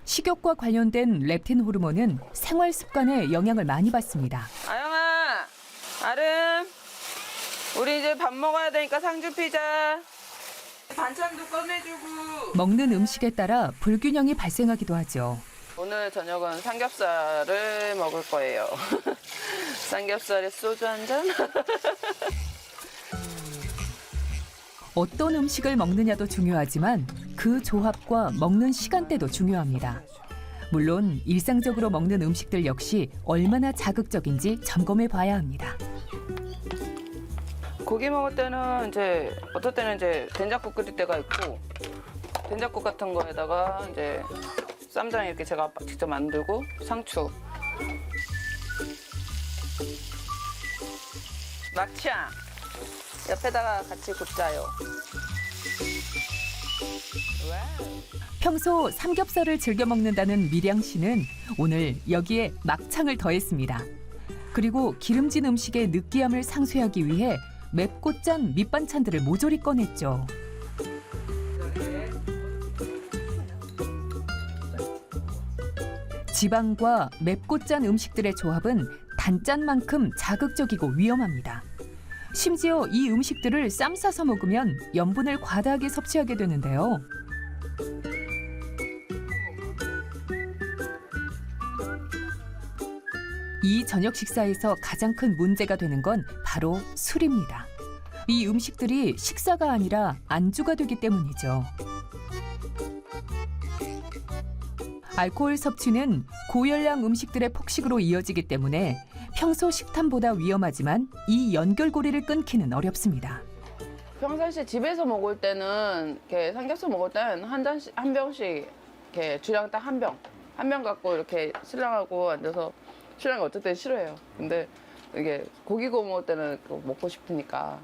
식욕과 관련된 렙틴 호르몬은 생활 습관에 영향을 많이 받습니다. 아영아, 아름, 우리 이제 밥 먹어야 되니까 상주 피자. 반찬도 꺼내주고. 먹는 음식에 따라 불균형이 발생하기도 하죠. 오늘 저녁은 삼겹살을 먹을 거예요. 삼겹살에 소주 한 잔? 어떤 음식을 먹느냐도 중요하지만 그 조합과 먹는 시간대도 중요합니다. 물론 일상적으로 먹는 음식들 역시 얼마나 자극적인지 점검해 봐야 합니다. 고기 먹을 때는 이제 어떨 때는 이제 된장국 끓일 때가 있고 된장국 같은 거에다가 이제 쌈장 이렇게 제가 직접 만들고 상추, 막창 옆에다가 같이 굽자요. 평소 삼겹살을 즐겨 먹는다는 미량 씨는 오늘 여기에 막창을 더했습니다. 그리고 기름진 음식의 느끼함을 상쇄하기 위해 맵고 짠 밑반찬들을 모조리 꺼냈죠. 지방과 맵고 짠 음식들의 조합은 단짠만큼 자극적이고 위험합니다. 심지어 이 음식들을 쌈 싸서 먹으면 염분을 과다하게 섭취하게 되는데요. 이 저녁 식사에서 가장 큰 문제가 되는 건 바로 술입니다. 이 음식들이 식사가 아니라 안주가 되기 때문이죠. 알코올 섭취는 고열량 음식들의 폭식으로 이어지기 때문에 평소 식탐보다 위험하지만 이 연결고리를 끊기는 어렵습니다. 평상시에 집에서 먹을 때는 이렇게 삼겹살 먹을 때는 한 병씩 이렇게 주량 딱 한 병 갖고 이렇게 신랑하고 앉아서 신랑이 어쩔 땐 싫어해요. 근데 이게 고기 구워 먹을 때는 먹고 싶으니까.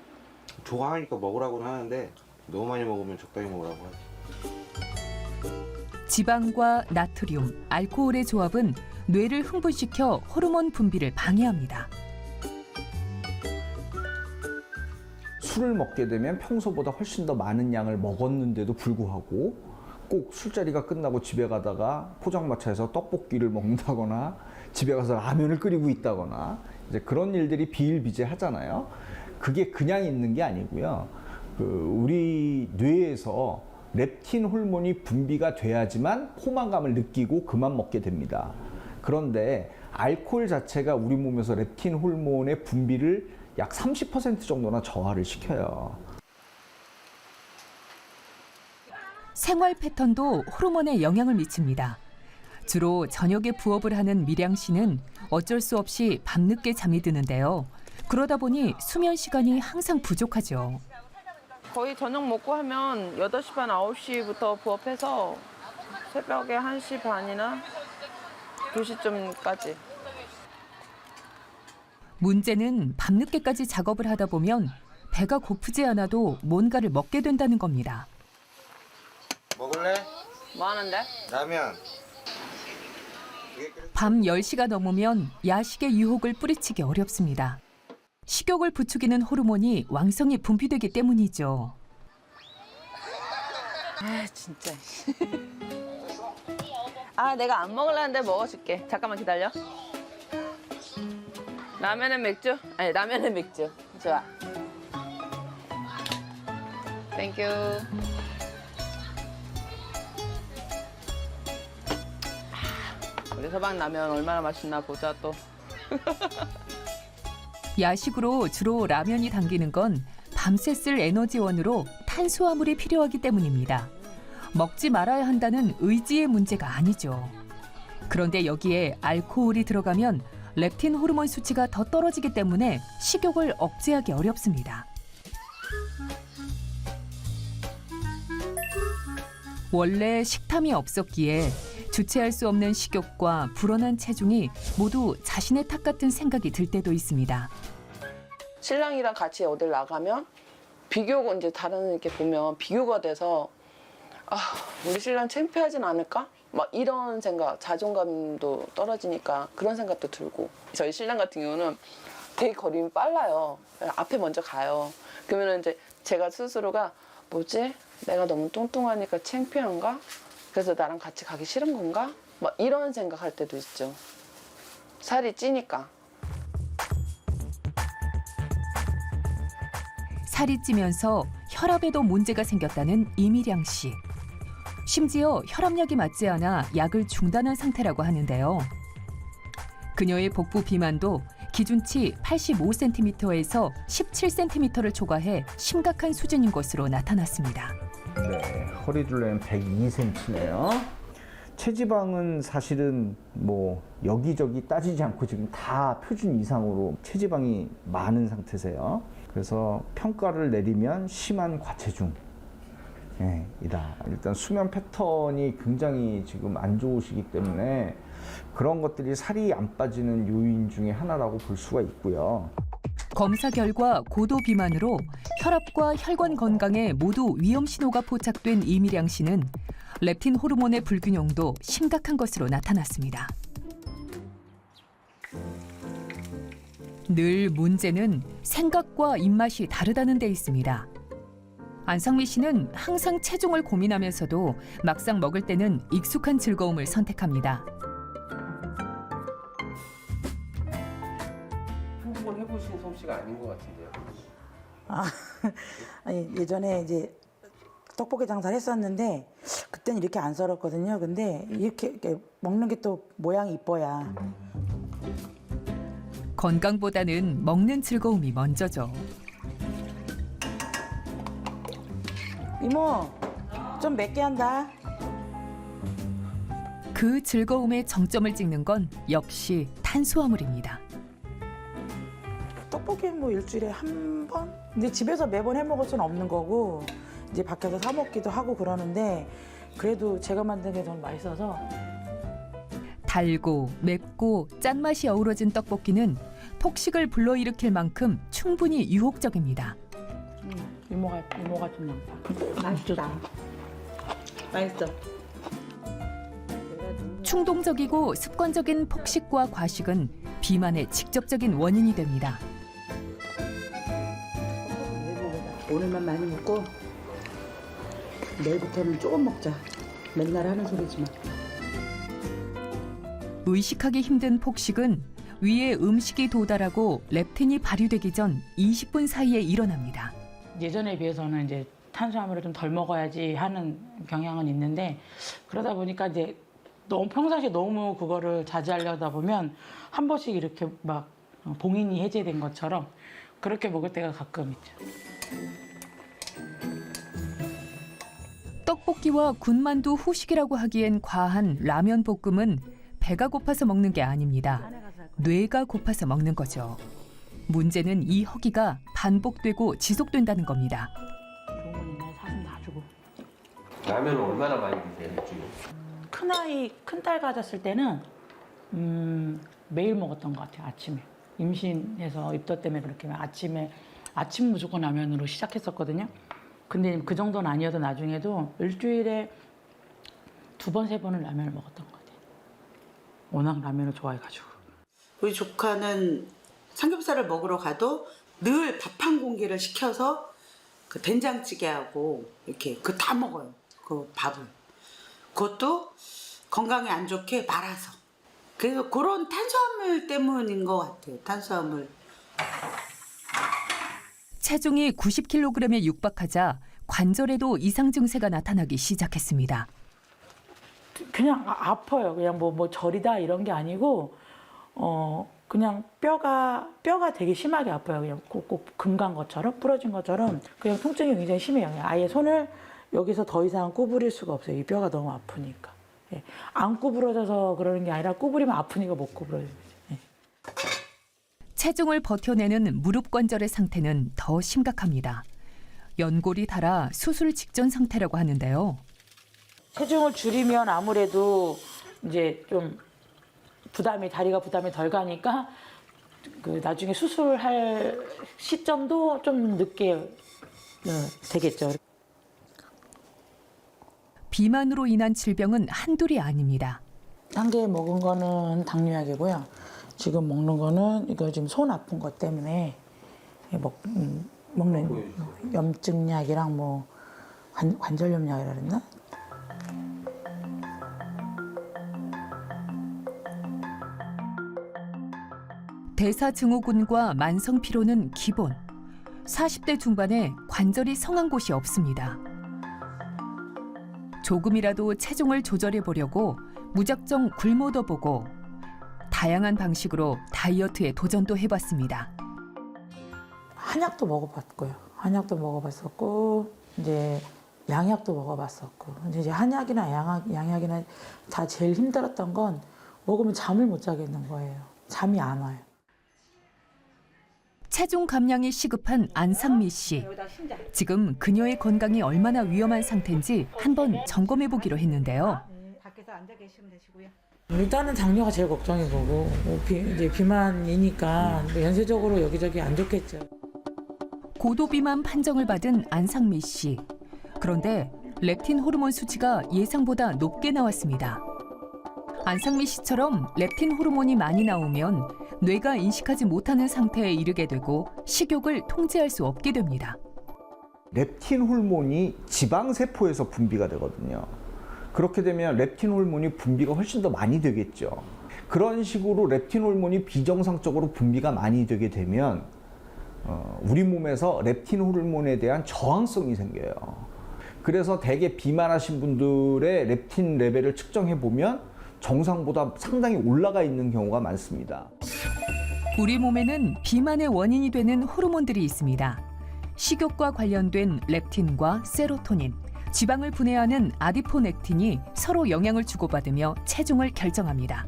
좋아하니까 먹으라고는 하는데 너무 많이 먹으면 적당히 먹으라고 하지. 지방과 나트륨, 알코올의 조합은 뇌를 흥분시켜 호르몬 분비를 방해합니다. 술을 먹게 되면 평소보다 훨씬 더 많은 양을 먹었는데도 불구하고 꼭 술자리가 끝나고 집에 가다가 포장마차에서 떡볶이를 먹는다거나 집에 가서 라면을 끓이고 있다거나 이제 그런 일들이 비일비재하잖아요. 그게 그냥 있는 게 아니고요. 우리 뇌에서 렙틴 호르몬이 분비가 돼야지만 포만감을 느끼고 그만 먹게 됩니다. 그런데 알코올 자체가 우리 몸에서 렙틴 호르몬의 분비를 약 30% 정도나 저하를 시켜요. 생활 패턴도 호르몬에 영향을 미칩니다. 주로 저녁에 부업을 하는 미량 씨는 어쩔 수 없이 밤늦게 잠이 드는데요. 그러다 보니 수면 시간이 항상 부족하죠. 거의 저녁 먹고 하면 8시 반, 9시부터 부업해서 새벽에 1시 반이나 2시쯤까지. 문제는 밤늦게까지 작업을 하다 보면 배가 고프지 않아도 뭔가를 먹게 된다는 겁니다. 먹을래? 뭐 하는데? 라면. 밤 10시가 넘으면 야식의 유혹을 뿌리치기 어렵습니다. 식욕을 부추기는 호르몬이 왕성히 분비되기 때문이죠. 아 진짜. 아 내가 안 먹으려는데 먹어줄게. 잠깐만 기다려. 라면은 맥주? 아니 라면은 맥주. 좋아. 땡큐. 우리 서방 라면 얼마나 맛있나 보자 또. 야식으로 주로 라면이 당기는 건 밤새 쓸 에너지원으로 탄수화물이 필요하기 때문입니다. 먹지 말아야 한다는 의지의 문제가 아니죠. 그런데 여기에 알코올이 들어가면 렙틴 호르몬 수치가 더 떨어지기 때문에 식욕을 억제하기 어렵습니다. 원래 식탐이 없었기에 주체할 수 없는 식욕과 불어난 체중이 모두 자신의 탓 같은 생각이 들 때도 있습니다. 신랑이랑 같이 어딜 나가면 비교가 이제 다른 이렇게 보면 비교가 돼서 아 우리 신랑 창피하진 않을까? 막 이런 생각, 자존감도 떨어지니까 그런 생각도 들고. 저희 신랑 같은 경우는 되게 걸음이 빨라요. 앞에 먼저 가요. 그러면 이제 제가 스스로가 뭐지? 내가 너무 뚱뚱하니까 창피한가? 그래서 나랑 같이 가기 싫은 건가? 막 이런 생각할 때도 있죠. 살이 찌니까. 살이 찌면서 혈압에도 문제가 생겼다는 이미량 씨. 심지어 혈압약이 맞지 않아 약을 중단한 상태라고 하는데요. 그녀의 복부 비만도 기준치 85cm에서 17cm를 초과해 심각한 수준인 것으로 나타났습니다. 네, 허리 둘레는 102cm네요. 체지방은 사실은 뭐 여기저기 따지지 않고 지금 다 표준 이상으로 체지방이 많은 상태세요. 그래서 평가를 내리면 심한 과체중. 네, 이다. 일단 수면 패턴이 굉장히 지금 안 좋으시기 때문에 그런 것들이 살이 안 빠지는 요인 중에 하나라고 볼 수가 있고요. 검사 결과 고도 비만으로 혈압과 혈관 건강에 모두 위험 신호가 포착된 이미량 씨는 렙틴 호르몬의 불균형도 심각한 것으로 나타났습니다. 늘 문제는 생각과 입맛이 다르다는 데 있습니다. 안상미 씨는 항상 체중을 고민하면서도 막상 먹을 때는 익숙한 즐거움을 선택합니다. 한두 번 해보신 솜씨가 아닌 것 같은데요. 아니 예전에 이제 떡볶이 장사를 했었는데 그때는 이렇게 안 썰었거든요. 근데 이렇게 먹는 게 또 모양이 이뻐야. 건강보다는 먹는 즐거움이 먼저죠. 이모 좀 맵게 한다. 그 즐거움의 정점을 찍는 건 역시 탄수화물입니다. 떡볶이는 뭐 일주일에 한 번? 근데 집에서 매번 해 먹을 수는 없는 거고 이제 밖에서 사 먹기도 하고 그러는데 그래도 제가 만든 게 너무 맛있어서. 달고 맵고 짠맛이 어우러진 떡볶이는 폭식을 불러일으킬 만큼 충분히 유혹적입니다. 이모가 좀 남다. 맛있다. 맛있어. 충동적이고 습관적인 폭식과 과식은 비만의 직접적인 원인이 됩니다. 오늘만 많이 먹고 내일부터는 조금 먹자. 맨날 하는 소리지만. 의식하기 힘든 폭식은 위에 음식이 도달하고 렙틴이 발휘되기 전 20분 사이에 일어납니다. 예전에 비해서는 이제 탄수화물을 좀 덜 먹어야지 하는 경향은 있는데 그러다 보니까 이제 너무 평상시에 너무 그거를 자제하려다 보면 한 번씩 이렇게 막 봉인이 해제된 것처럼 그렇게 먹을 때가 가끔 있죠. 떡볶이와 군만두 후식이라고 하기엔 과한 라면 볶음은 배가 고파서 먹는 게 아닙니다. 뇌가 고파서 먹는 거죠. 문제는 이 허기가 반복되고 지속된다는 겁니다. 좋은 건 옛날에 사슴 다 주고. 라면을 얼마나 많이 드세요, 일주일에? 큰 딸 가졌을 때는 매일 먹었던 것 같아요. 아침에 임신해서 입덧 때문에 그렇게 아침 무조건 라면으로 시작했었거든요. 근데 그 정도는 아니어도 나중에도 일주일에 2번, 3번은 라면을 먹었던 것 같아요. 워낙 라면을 좋아해가지고. 우리 조카는 삼겹살을 먹으러 가도 늘 밥 한 공기를 시켜서 그 된장찌개하고 이렇게 그 다 먹어요. 그 밥을. 그것도 건강에 안 좋게 말아서. 그래서 그런 탄수화물 때문인 것 같아요. 탄수화물. 체중이 90kg에 육박하자 관절에도 이상 증세가 나타나기 시작했습니다. 그냥 아파요. 그냥 뭐 저리다 이런 게 아니고 그냥 뼈가 되게 심하게 아파요. 그냥 꼭 금간 것처럼 부러진 것처럼 그냥 통증이 굉장히 심해요. 그냥 아예 손을 여기서 더 이상 구부릴 수가 없어요. 이 뼈가 너무 아프니까. 예. 안 구부러져서 그러는 게 아니라 구부리면 아프니까 못 구부러지는 거죠. 예. 체중을 버텨내는 무릎 관절의 상태는 더 심각합니다. 연골이 닳아 수술 직전 상태라고 하는데요. 체중을 줄이면 아무래도 이제 좀 다리가 부담이 덜 가니까 그 나중에 수술할 시점도 좀 늦게 되겠죠. 비만으로 인한 질병은 한둘이 아닙니다. 한 개 먹은 거는 당뇨약이고요. 지금 먹는 거는 이거 지금 손 아픈 것 때문에 먹는 염증약이랑 뭐 관절염약이라 그랬나? 대사증후군과 만성 피로는 기본. 40대 중반에 관절이 성한 곳이 없습니다. 조금이라도 체중을 조절해 보려고 무작정 굶어도 보고 다양한 방식으로 다이어트에 도전도 해봤습니다. 한약도 먹어봤고요. 한약도 먹어봤었고 이제 양약도 먹어봤었고. 근데 이제 한약이나 양약이나 다 제일 힘들었던 건 먹으면 잠을 못 자겠는 거예요. 잠이 안 와요. 체중 감량이 시급한 안상미 씨. 지금 그녀의 건강이 얼마나 위험한 상태인지 한번 점검해 보기로 했는데요. 밖에서 앉아 계시면 되시고요. 일단은 당뇨가 제일 걱정인 거고 이제 비만이니까 뭐 연쇄적으로 여기저기 안 좋겠죠. 고도비만 판정을 받은 안상미 씨. 그런데 렙틴 호르몬 수치가 예상보다 높게 나왔습니다. 안상미 씨처럼 렙틴 호르몬이 많이 나오면 뇌가 인식하지 못하는 상태에 이르게 되고 식욕을 통제할 수 없게 됩니다. 렙틴 호르몬이 지방세포에서 분비가 되거든요. 그렇게 되면 렙틴 호르몬이 분비가 훨씬 더 많이 되겠죠. 그런 식으로 렙틴 호르몬이 비정상적으로 분비가 많이 되게 되면 우리 몸에서 렙틴 호르몬에 대한 저항성이 생겨요. 그래서 대개 비만하신 분들의 렙틴 레벨을 측정해 보면 정상보다 상당히 올라가 있는 경우가 많습니다. 우리 몸에는 비만의 원인이 되는 호르몬들이 있습니다. 식욕과 관련된 렙틴과 세로토닌, 지방을 분해하는 아디포넥틴이 서로 영향을 주고받으며 체중을 결정합니다.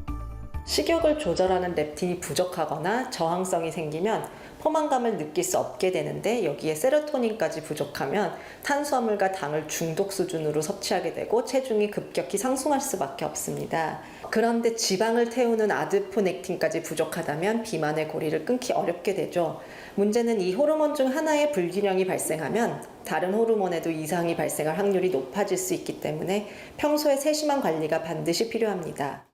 식욕을 조절하는 렙틴이 부족하거나 저항성이 생기면 포만감을 느낄 수 없게 되는데 여기에 세로토닌까지 부족하면 탄수화물과 당을 중독 수준으로 섭취하게 되고 체중이 급격히 상승할 수밖에 없습니다. 그런데 지방을 태우는 아디포넥틴까지 부족하다면 비만의 고리를 끊기 어렵게 되죠. 문제는 이 호르몬 중 하나의 불균형이 발생하면 다른 호르몬에도 이상이 발생할 확률이 높아질 수 있기 때문에 평소에 세심한 관리가 반드시 필요합니다.